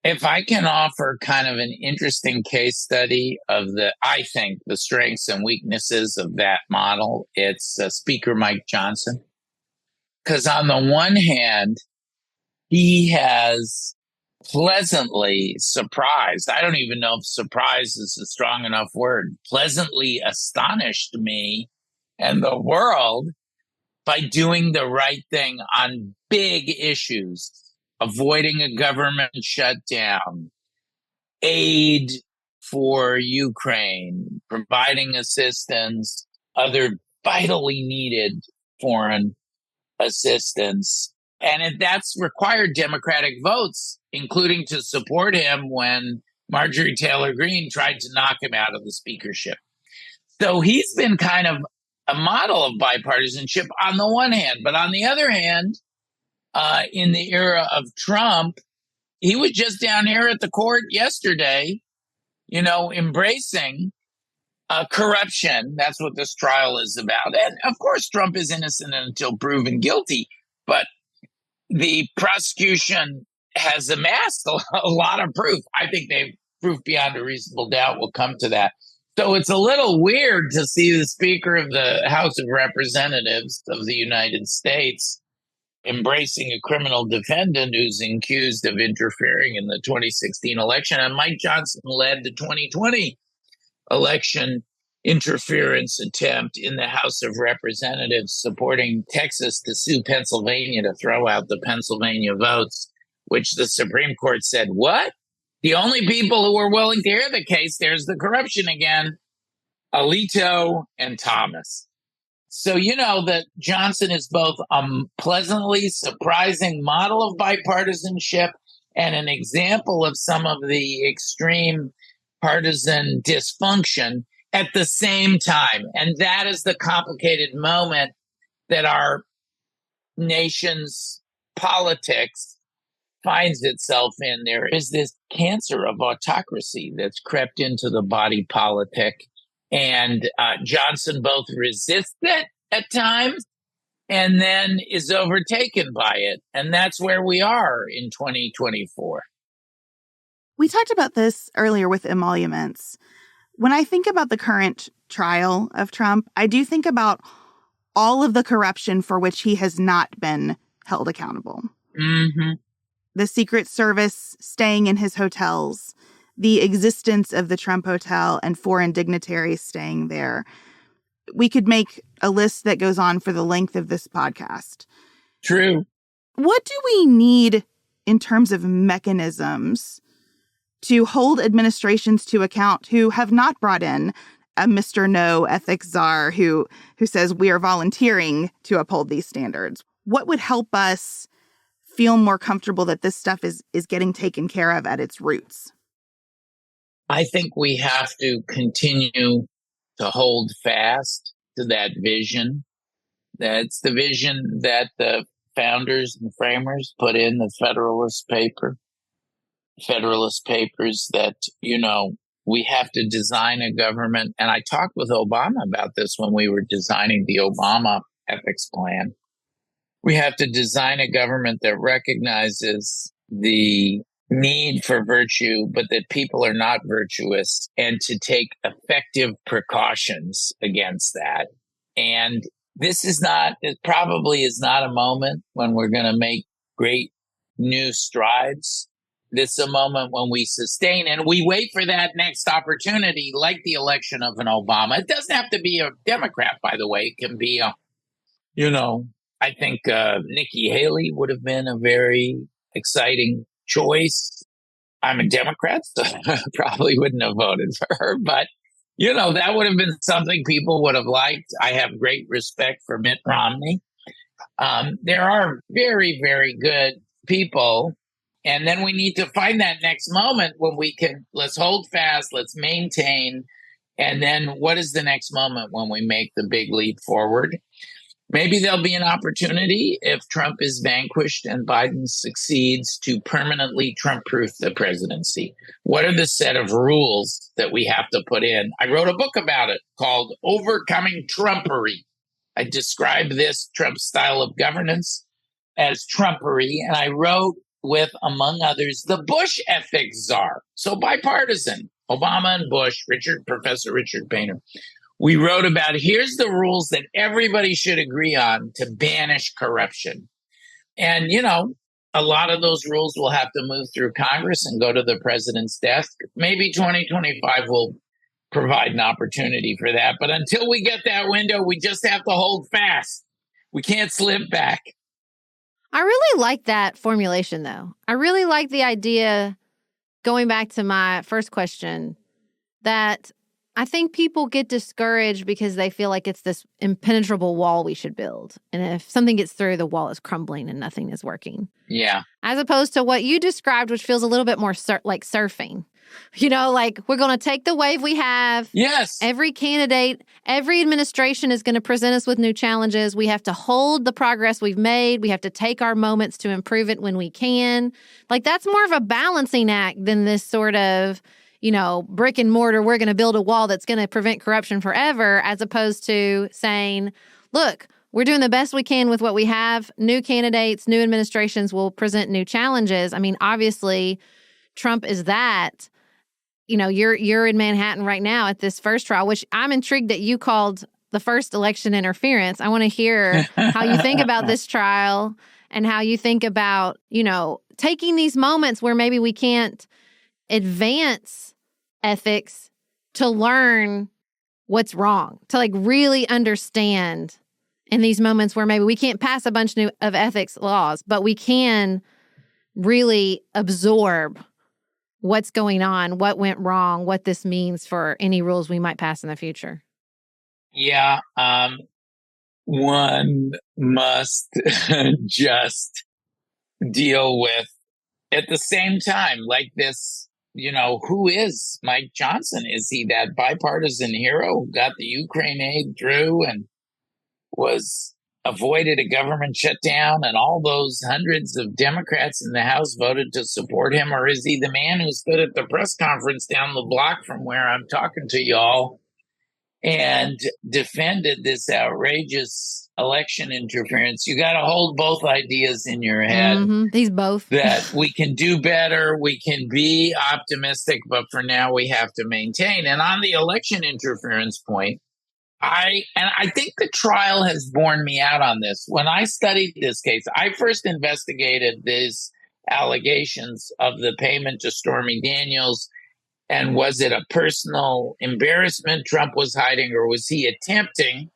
C: If I can offer kind of an interesting case study of I think, the strengths and weaknesses of that model, it's Speaker Mike Johnson. Because on the one hand, he has pleasantly surprised. I don't even know if surprise is a strong enough word. Pleasantly astonished me and the world by doing the right thing on big issues, avoiding a government shutdown, aid for Ukraine, providing assistance, other vitally needed foreign assistance. And that's required Democratic votes, including to support him when Marjorie Taylor Greene tried to knock him out of the speakership. So he's been kind of a model of bipartisanship on the one hand. But on the other hand, in the era of Trump, he was just down here at the court yesterday, embracing corruption. That's what this trial is about. And of course, Trump is innocent until proven guilty. But the prosecution has amassed a lot of proof. I think proof beyond a reasonable doubt will come to that. So it's a little weird to see the Speaker of the House of Representatives of the United States embracing a criminal defendant who's accused of interfering in the 2016 election. And Mike Johnson led the 2020 election interference attempt in the House of Representatives, supporting Texas to sue Pennsylvania to throw out the Pennsylvania votes, which the Supreme Court said, what? The only people who were willing to hear the case, there's the corruption again, Alito and Thomas. So that Johnson is both a pleasantly surprising model of bipartisanship and an example of some of the extreme partisan dysfunction at the same time. And that is the complicated moment that our nation's politics finds itself in. There is this cancer of autocracy that's crept into the body politic. And Johnson both resists it at times and then is overtaken by it. And that's where we are in 2024.
B: We talked about this earlier with emoluments. When I think about the current trial of Trump, I do think about all of the corruption for which he has not been held accountable.
C: Mm-hmm.
B: The Secret Service staying in his hotels, the existence of the Trump Hotel and foreign dignitaries staying there. We could make a list that goes on for the length of this podcast.
C: True.
B: What do we need in terms of mechanisms to hold administrations to account who have not brought in a Mr. No ethics czar who says we are volunteering to uphold these standards? What would help us feel more comfortable that this stuff is getting taken care of at its roots?
C: I think we have to continue to hold fast to that vision. That's the vision that the founders and framers put in the Federalist Papers that, we have to design a government. And I talked with Obama about this when we were designing the Obama ethics plan. We have to design a government that recognizes the need for virtue, but that people are not virtuous, and to take effective precautions against that. And it probably is not a moment when we're going to make great new strides. This is a moment when we sustain and we wait for that next opportunity, like the election of an Obama. It doesn't have to be a Democrat, by the way. It can be I think Nikki Haley would have been a very exciting choice. I'm a Democrat, so I probably wouldn't have voted for her. But, that would have been something people would have liked. I have great respect for Mitt Romney. There are very, very good people. And then we need to find that next moment when let's hold fast, let's maintain. And then what is the next moment when we make the big leap forward? Maybe there'll be an opportunity if Trump is vanquished and Biden succeeds to permanently Trump-proof the presidency. What are the set of rules that we have to put in? I wrote a book about it called Overcoming Trumpery. I describe this Trump style of governance as Trumpery, and I wrote with, among others, the Bush ethics czar. So bipartisan, Obama and Bush, Professor Richard Painter. we wrote about, here's the rules that everybody should agree on to banish corruption. And, a lot of those rules will have to move through Congress and go to the president's desk. Maybe 2025 will provide an opportunity for that. But until we get that window, we just have to hold fast. We can't slip back.
A: I really like that formulation, though. I really like the idea, going back to my first question, that I think people get discouraged because they feel like it's this impenetrable wall we should build. And if something gets through, the wall is crumbling and nothing is working.
C: Yeah.
A: As opposed to what you described, which feels a little bit more like surfing. Like we're going to take the wave we have.
C: Yes.
A: Every candidate, every administration is going to present us with new challenges. We have to hold the progress we've made. We have to take our moments to improve it when we can. Like that's more of a balancing act than this sort of, brick and mortar, we're going to build a wall that's going to prevent corruption forever, as opposed to saying, look, we're doing the best we can with what we have. New candidates, new administrations will present new challenges. I mean, obviously, Trump is that. You're in Manhattan right now at this first trial, which I'm intrigued that you called the first election interference. I want to hear how you think about this trial and how you think about, taking these moments where maybe we can't advance ethics to learn what's wrong, to like really understand in these moments where maybe we can't pass a bunch of ethics laws, but we can really absorb what's going on, what went wrong, what this means for any rules we might pass in the future.
C: Yeah. One must just deal with, at the same time, like this, who is Mike Johnson? Is he that bipartisan hero who got the Ukraine aid through and avoided a government shutdown, and all those hundreds of Democrats in the House voted to support him? Or is he the man who stood at the press conference down the block from where I'm talking to y'all and defended this outrageous election interference? You got to hold both ideas in your head.
A: Mm-hmm. He's both.
C: That we can do better, we can be optimistic, but for now we have to maintain. And on the election interference point, I think the trial has borne me out on this. When I studied this case, I first investigated these allegations of the payment to Stormy Daniels. And was it a personal embarrassment Trump was hiding, or was he attempting,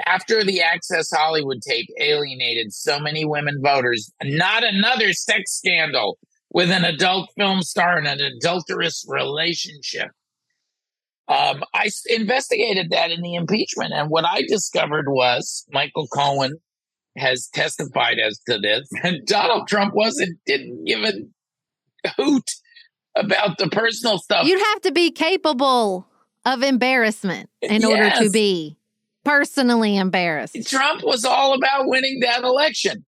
C: after the Access Hollywood tape alienated so many women voters, not another sex scandal with an adult film star in an adulterous relationship? I investigated that in the impeachment, and what I discovered was Michael Cohen has testified as to this, and Donald Trump didn't give a hoot about the personal stuff.
A: You'd have to be capable of embarrassment in order to be personally embarrassed.
C: Trump was all about winning that election.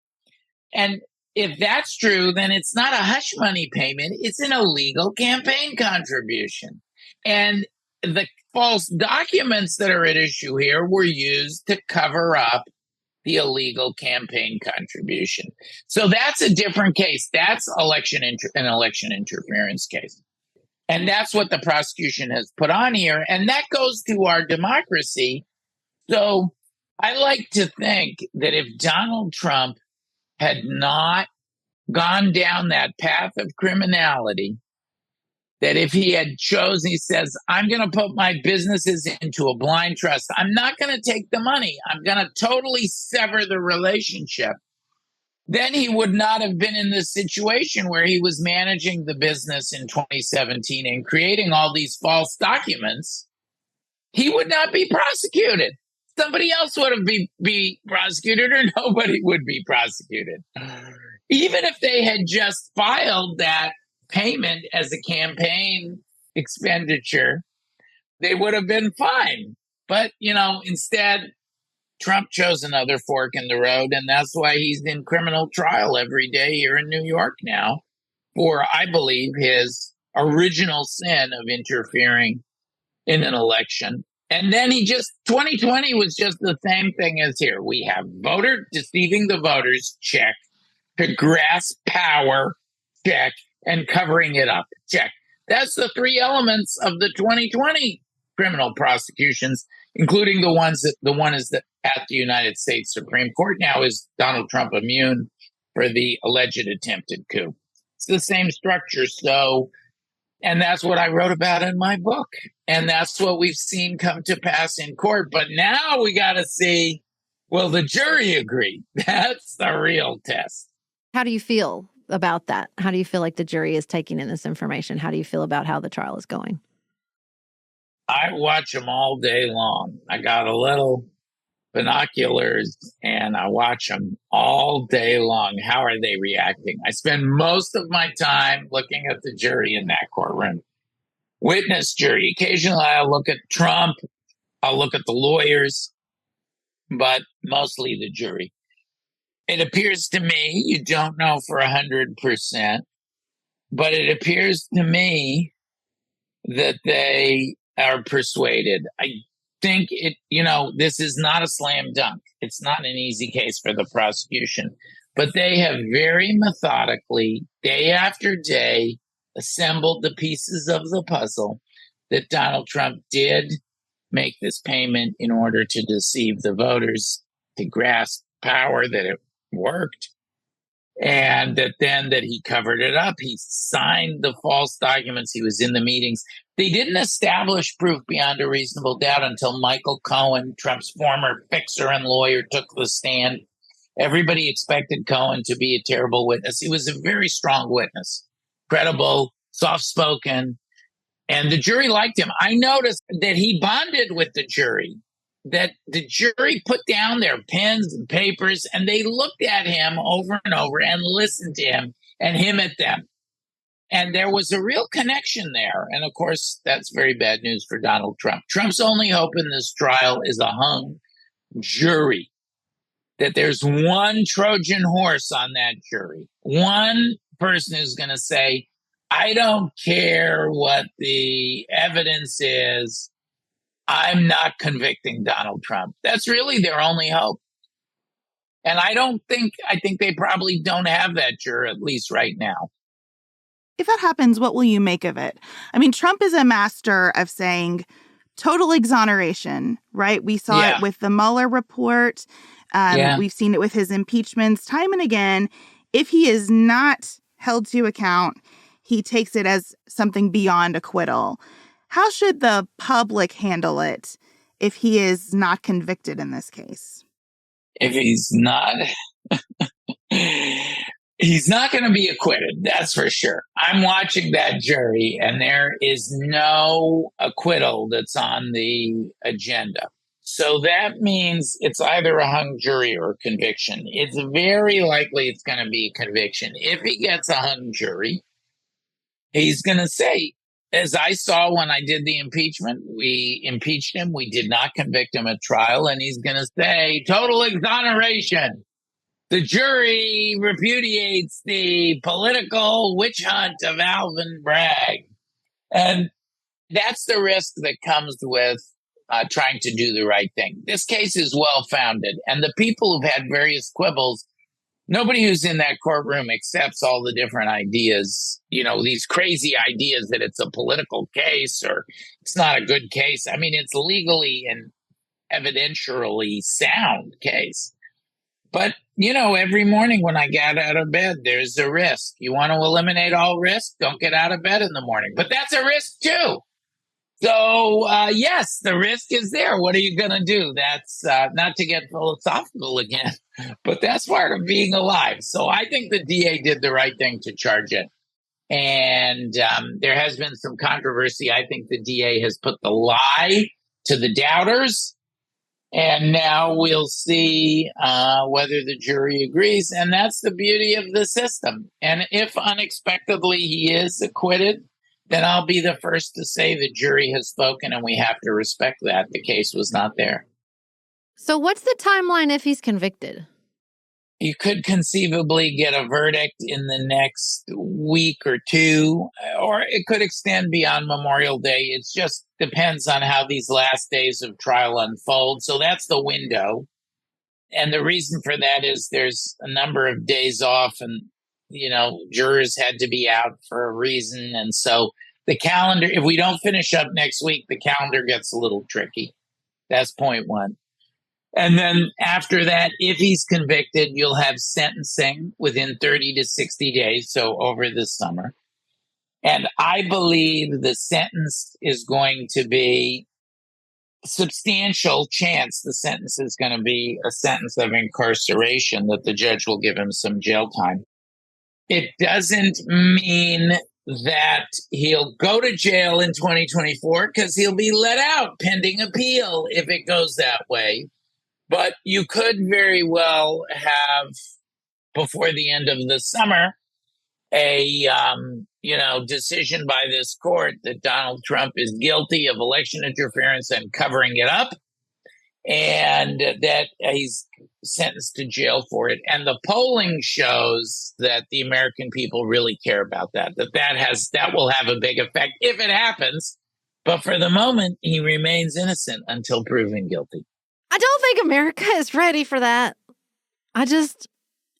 C: And if that's true, then it's not a hush money payment. It's an illegal campaign contribution. And the false documents that are at issue here were used to cover up the illegal campaign contribution. So that's a different case. That's an election interference case. And that's what the prosecution has put on here. And that goes to our democracy. So I like to think that if Donald Trump had not gone down that path of criminality, that if he had chosen, he says, I'm going to put my businesses into a blind trust. I'm not going to take the money. I'm going to totally sever the relationship. Then he would not have been in this situation where he was managing the business in 2017 and creating all these false documents. He would not be prosecuted. Somebody else would have be prosecuted, or nobody would be prosecuted. Even if they had just filed that payment as a campaign expenditure, they would have been fine. But, instead, Trump chose another fork in the road, and that's why he's in criminal trial every day here in New York now for, I believe, his original sin of interfering in an election. And then 2020 was just the same thing as here. We have voter deceiving the voters, check, to grasp power, check, and covering it up, check. That's the three elements of the 2020 criminal prosecutions, including the one is that at the United States Supreme Court now. Is Donald Trump immune for the alleged attempted coup? It's the same structure. So, and that's what I wrote about in my book. And that's what we've seen come to pass in court. But now we got to see, will the jury agree? That's the real test.
A: How do you feel about that? How do you feel like the jury is taking in this information? How do you feel about how the trial is going?
C: I watch them all day long. I got a little binoculars and I watch them all day long. How are they reacting? I spend most of my time looking at the jury in that courtroom. Witness jury. Occasionally I'll look at Trump. I'll look at the lawyers, but mostly the jury. It appears to me, you don't know for 100%, but it appears to me that they are persuaded. I think this is not a slam dunk. It's not an easy case for the prosecution, but they have very methodically, day after day, assembled the pieces of the puzzle that Donald Trump did make this payment in order to deceive the voters, to grasp power, that it worked, and that he covered it up. He signed the false documents. He was in the meetings. They didn't establish proof beyond a reasonable doubt until Michael Cohen, Trump's former fixer and lawyer, took the stand. Everybody expected Cohen to be a terrible witness. He was a very strong witness, credible, soft-spoken, and the jury liked him. I noticed that he bonded with the jury, that the jury put down their pens and papers and they looked at him over and over and listened to him and him at them. And there was a real connection there. And of course, that's very bad news for Donald Trump. Trump's only hope in this trial is a hung jury, that there's one Trojan horse on that jury, one person who's going to say, I don't care what the evidence is, I'm not convicting Donald Trump. That's really their only hope. And I think they probably don't have that juror, at least right now.
B: If that happens, what will you make of it? I mean, Trump is a master of saying total exoneration, right? We saw it with the Mueller report. We've seen it with his impeachments time and again. If he is not held to account, he takes it as something beyond acquittal. How should the public handle it if he is not convicted in this case?
C: If he's not, he's not going to be acquitted. That's for sure. I'm watching that jury and there is no acquittal that's on the agenda. So that means it's either a hung jury or a conviction. It's very likely it's going to be a conviction. If he gets a hung jury, he's going to say, as I saw when I did the impeachment, we impeached him. We did not convict him at trial. And he's going to say, total exoneration. The jury repudiates the political witch hunt of Alvin Bragg. And that's the risk that comes with trying to do the right thing. This case is well-founded. And the people who've had various quibbles, nobody who's in that courtroom accepts all the different ideas, these crazy ideas that it's a political case or it's not a good case. I mean, it's legally and evidentially sound case. But, every morning when I get out of bed, there's a risk. You want to eliminate all risk? Don't get out of bed in the morning. But that's a risk too. So, yes, the risk is there. What are you going to do? That's not to get philosophical again, but that's part of being alive. So I think the DA did the right thing to charge it. And there has been some controversy. I think the DA has put the lie to the doubters. And now we'll see whether the jury agrees. And that's the beauty of the system. And if unexpectedly he is acquitted, then I'll be the first to say the jury has spoken and we have to respect that. The case was not there.
A: So what's the timeline if he's convicted?
C: You could conceivably get a verdict in the next week or two, or it could extend beyond Memorial Day. It just depends on how these last days of trial unfold. So that's the window. And the reason for that is there's a number of days off and, jurors had to be out for a reason. And so the calendar, if we don't finish up next week, the calendar gets a little tricky. That's point one. And then after that, if he's convicted, you'll have sentencing within 30 to 60 days, so over the summer. And I believe the sentence is going to be substantial chance the sentence is going to be a sentence of incarceration, that the judge will give him some jail time. It doesn't mean that he'll go to jail in 2024 because he'll be let out pending appeal if it goes that way. But you could very well have, before the end of the summer, a decision by this court that Donald Trump is guilty of election interference and covering it up, and that he's sentenced to jail for it. And the polling shows that the American people really care about that will have a big effect if it happens. But for the moment, he remains innocent until proven guilty.
A: I don't think America is ready for that.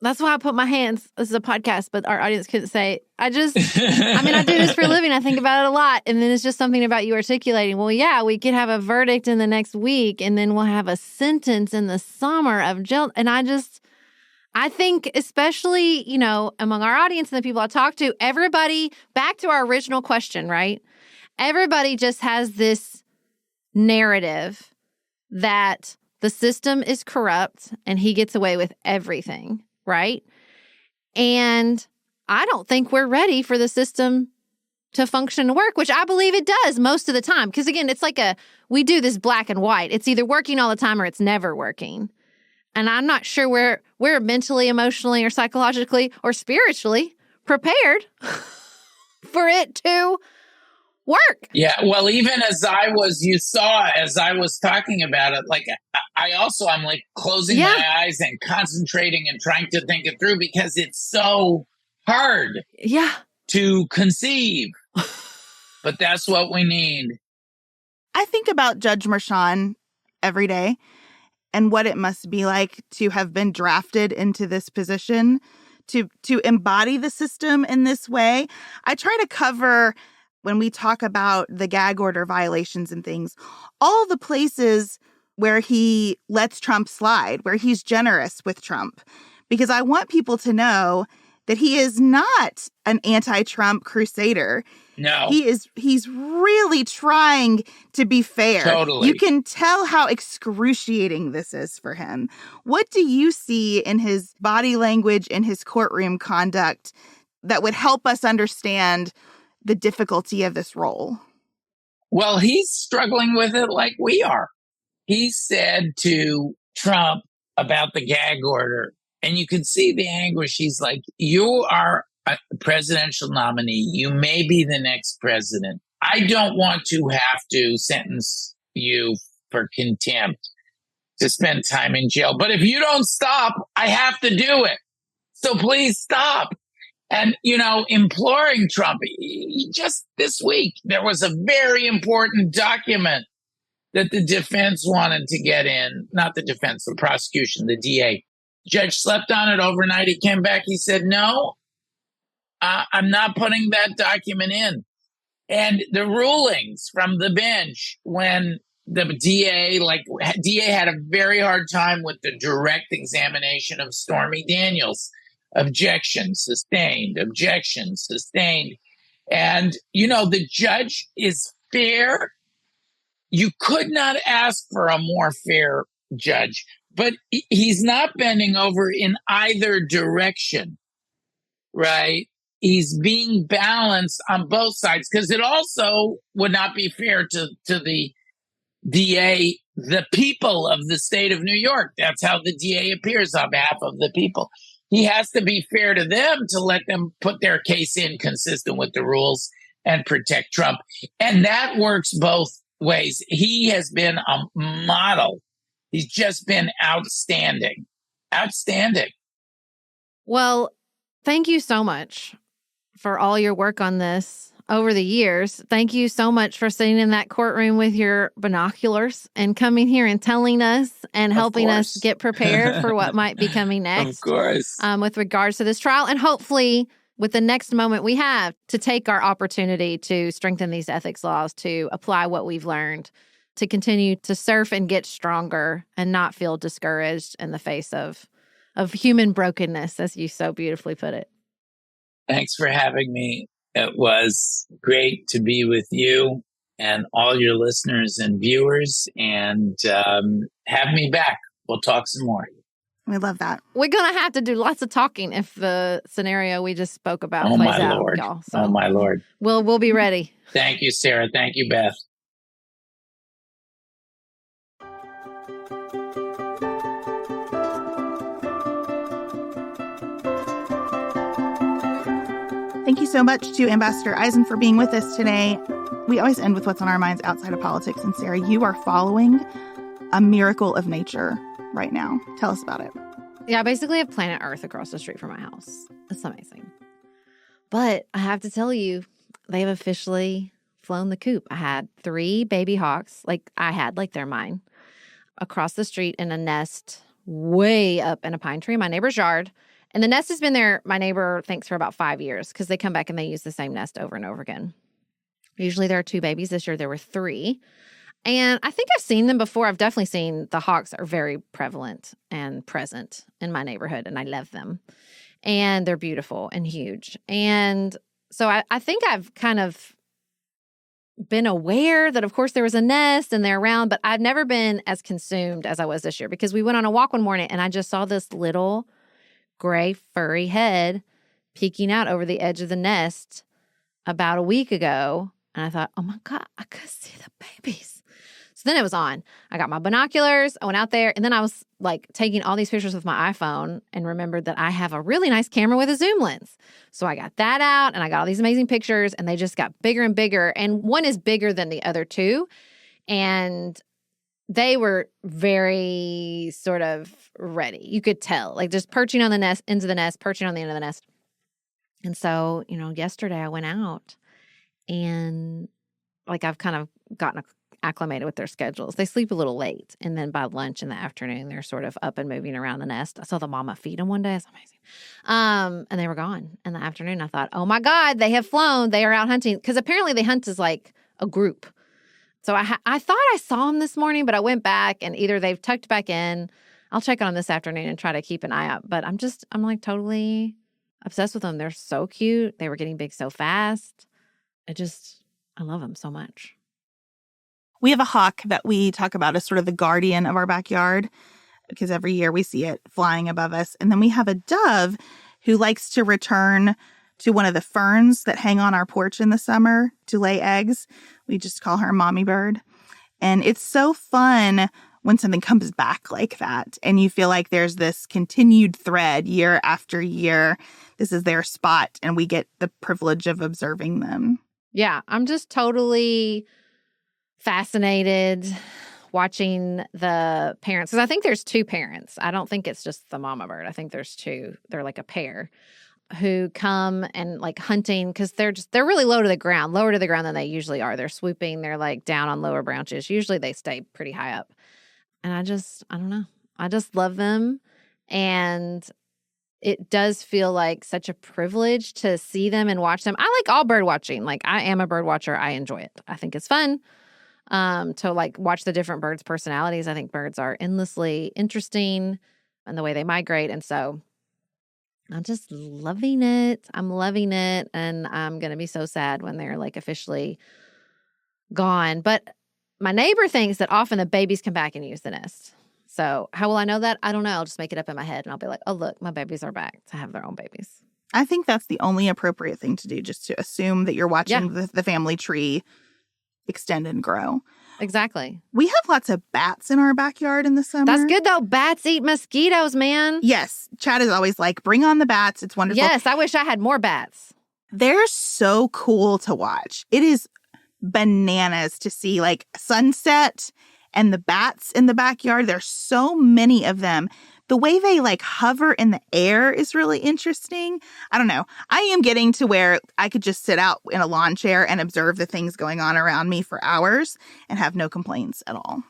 A: That's why I put my hands, this is a podcast, but our audience couldn't say, I do this for a living. I think about it a lot. And then it's just something about you articulating, well, yeah, we could have a verdict in the next week, and then we'll have a sentence in the summer of jail. And I think especially, among our audience and the people I talk to, everybody, back to our original question, right? Everybody just has this narrative that the system is corrupt and he gets away with everything. Right? And I don't think we're ready for the system to function and work, which I believe it does most of the time. Because again, it's like we do this black and white. It's either working all the time or it's never working. And I'm not sure we're mentally, emotionally, or psychologically, or spiritually prepared for it to work.
C: Yeah, well, even as I was talking about it, like I'm like closing my eyes and concentrating and trying to think it through because it's so hard to conceive. But that's what we need.
B: I think about Judge Merchan every day and what it must be like to have been drafted into this position, to embody the system in this way. I try to cover, when we talk about the gag order violations and things, all the places where he lets Trump slide, where he's generous with Trump, because I want people to know that he is not an anti-Trump crusader.
C: No.
B: He's really trying to be fair.
C: Totally.
B: You can tell how excruciating this is for him. What do you see in his body language, in his courtroom conduct, that would help us understand the difficulty of this role?
C: Well, he's struggling with it like we are. He said to Trump about the gag order, and you can see the anguish. He's like, you are a presidential nominee. You may be the next president. I don't want to have to sentence you for contempt to spend time in jail. But if you don't stop, I have to do it. So please stop. And, imploring Trump, just this week, there was a very important document that the defense wanted to get in. Not the defense, the prosecution, the DA. Judge slept on it overnight. He came back. He said, no, I'm not putting that document in. And the rulings from the bench, when the DA had a very hard time with the direct examination of Stormy Daniels. Objection sustained, objection sustained. And, the judge is fair. You could not ask for a more fair judge, but he's not bending over in either direction, right? He's being balanced on both sides, because it also would not be fair to the DA, the people of the state of New York. That's how the DA appears, on behalf of the people. He has to be fair to them to let them put their case in consistent with the rules and protect Trump. And that works both ways. He has been a model. He's just been outstanding. Outstanding.
A: Well, thank you so much for all your work on this over the years. Thank you so much for sitting in that courtroom with your binoculars and coming here and telling us and helping us get prepared for what might be coming next.
C: Of course.
A: With regards to this trial, and hopefully with the next moment we have to take our opportunity to strengthen these ethics laws, to apply what we've learned, to continue to surf and get stronger and not feel discouraged in the face of human brokenness, as you so beautifully put it.
C: Thanks for having me. It was great to be with you and all your listeners and viewers, and have me back. We'll talk some more.
B: We love that.
A: We're going to have to do lots of talking if the scenario we just spoke about
C: Oh,
A: plays
C: my
A: out,
C: Lord.
A: y'all. So
C: Oh, my Lord.
A: We'll be ready.
C: Thank you, Sarah. Thank you, Beth.
B: Thank you so much to Ambassador Eisen for being with us today. We always end with what's on our minds outside of politics. And Sarah, you are following a miracle of nature right now. Tell us about it.
A: Yeah, I basically have planet Earth across the street from my house. It's amazing. But I have to tell you, they have officially flown the coop. I had 3 baby hawks, like they're mine, across the street in a nest way up in a pine tree in my neighbor's yard. And the nest has been there, my neighbor thinks, for about 5 years because they come back and they use the same nest over and over again. Usually there are 2 babies. This year there were 3. And I think I've seen them before. I've definitely seen the hawks are very prevalent and present in my neighborhood, and I love them. And they're beautiful and huge. And so I think I've kind of been aware that, of course, there was a nest and they're around, but I've never been as consumed as I was this year because we went on a walk one morning and I just saw this little gray furry head peeking out over the edge of the nest about a week ago. And I thought, oh my God, I could see the babies. So then it was on. I got my binoculars, I went out there, and then I was like taking all these pictures with my iPhone and remembered that I have a really nice camera with a zoom lens. So I got that out and I got all these amazing pictures and they just got bigger and bigger. And one is bigger than the other 2. And they were very sort of ready. You could tell, like just perching on the nest, into the nest, perching on the end of the nest. And so, yesterday I went out and like I've kind of gotten acclimated with their schedules. They sleep a little late. And then by lunch in the afternoon, they're sort of up and moving around the nest. I saw the mama feed them one day. It's amazing. And they were gone in the afternoon. I thought, oh my God, they have flown. They are out hunting. Because apparently they hunt as like a group. So I thought I saw them this morning, but I went back and either they've tucked back in. I'll check on them this afternoon and try to keep an eye out. But I'm like totally obsessed with them. They're so cute. They were getting big so fast. I love them so much.
B: We have a hawk that we talk about as sort of the guardian of our backyard because every year we see it flying above us. And then we have a dove who likes to return to one of the ferns that hang on our porch in the summer to lay eggs. We just call her Mommy Bird. And it's so fun when something comes back like that and you feel like there's this continued thread year after year. This is their spot and we get the privilege of observing them.
A: Yeah, I'm just totally fascinated watching the parents. Because I think there's 2 parents. I don't think it's just the mama bird. I think there's 2. They're like a pair who come and like hunting because they're really low to the ground, lower to the ground than they usually are. They're swooping. They're like down on lower branches. Usually they stay pretty high up. And I don't know. I just love them. And it does feel like such a privilege to see them and watch them. I like all bird watching. Like I am a bird watcher. I enjoy it. I think it's fun to like watch the different birds' personalities. I think birds are endlessly interesting and the way they migrate. And so I'm just loving it. I'm loving it. And I'm going to be so sad when they're like officially gone. But my neighbor thinks that often the babies come back and use the nest. So how will I know that? I don't know. I'll just make it up in my head and I'll be like, oh, look, my babies are back to have their own babies.
B: I think that's the only appropriate thing to do, just to assume that you're watching the family tree extend and grow.
A: Exactly.
B: We have lots of bats in our backyard in the summer.
A: That's good, though. Bats eat mosquitoes, man.
B: Yes. Chad is always like, bring on the bats. It's wonderful.
A: Yes, I wish I had more bats.
B: They're so cool to watch. It is bananas to see like sunset and the bats in the backyard. There's so many of them. The way they like hover in the air is really interesting. I don't know. I am getting to where I could just sit out in a lawn chair and observe the things going on around me for hours and have no complaints at all.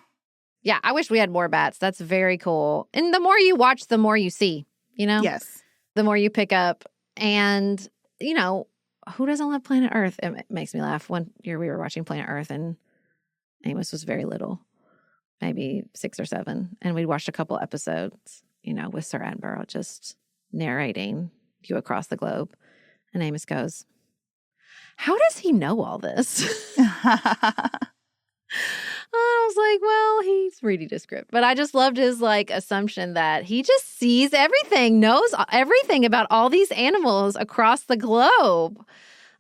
A: Yeah, I wish we had more bats. That's very cool. And the more you watch, the more you see, you know?
B: Yes.
A: The more you pick up. And you know, who doesn't love Planet Earth? It makes me laugh. One year we were watching Planet Earth and Amos was very little, maybe 6 or 7. And we'd watched a couple episodes, you know, with Sir Attenborough just narrating View Across the Globe. And Amos goes, how does he know all this? I was like, well, he's reading a script. But I just loved his assumption that he just sees everything, knows everything about all these animals across the globe.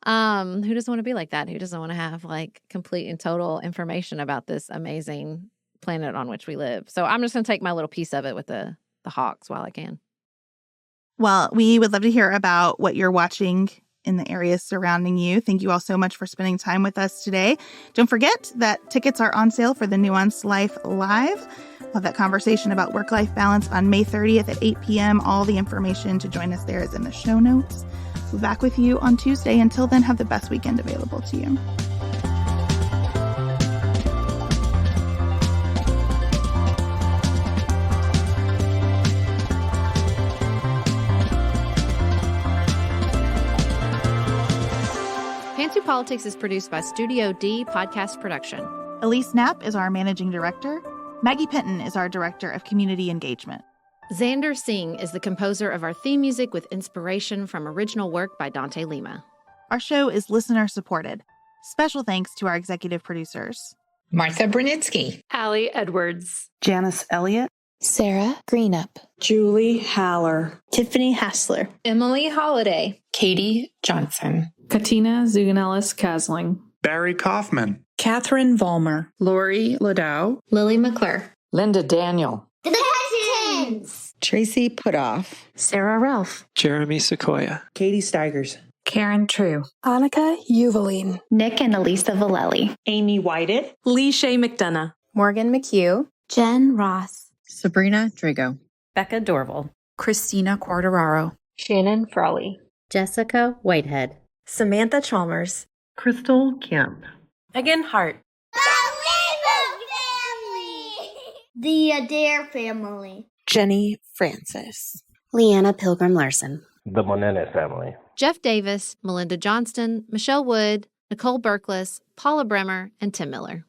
A: Who doesn't want to be like that? Who doesn't want to have complete and total information about this amazing planet on which we live? So I'm just going to take my little piece of it with the hawks while I can.
B: Well, we would love to hear about what you're watching in the areas surrounding you. Thank you all so much for spending time with us today. Don't forget that tickets are on sale for the Nuanced Life Live. We'll have that conversation about work-life balance on May 30th at 8 p.m. All the information to join us there is in the show notes. We'll be back with you on Tuesday. Until then, have the best weekend available to you.
A: Pantsuit Politics is produced by Studio D Podcast Production.
B: Elise Knapp is our managing director. Maggie Penton is our director of community engagement.
A: Xander Singh is the composer of our theme music with inspiration from original work by Dante Lima.
B: Our show is listener supported. Special thanks to our executive producers:
D: Martha Brunitsky,
E: Allie Edwards,
F: Janice Elliott,
G: Sarah Greenup,
F: Julie Haller,
G: Tiffany Hassler,
E: Emily Holiday,
D: Katie Johnson,
E: Katina Zuganellis-Kasling,
H: Barry Kaufman,
F: Catherine Vollmer,
D: Lori Ladow,
G: Lily McClure,
I: Linda Daniel,
J: The Hutchins,
F: Tracy Putoff,
G: Sarah Ralph,
K: Jeremy Sequoia,
F: Katie Steigers,
D: Karen True,
G: Annika Uvaline,
J: Nick and Elisa Valelli,
F: Amy Whited,
E: Lee Shea McDonough,
G: Morgan McHugh,
J: Jen Ross,
D: Sabrina Drigo,
E: Becca Dorval,
D: Christina Quartararo,
E: Shannon Frawley,
G: Jessica Whitehead,
E: Samantha Chalmers,
F: Crystal Kemp,
E: Megan Hart,
J: The Adair family,
G: Jenny Francis, Leanna Pilgrim Larson,
L: The Monene family,
A: Jeff Davis, Melinda Johnston, Michelle Wood, Nicole Berkless, Paula Bremer, and Tim Miller.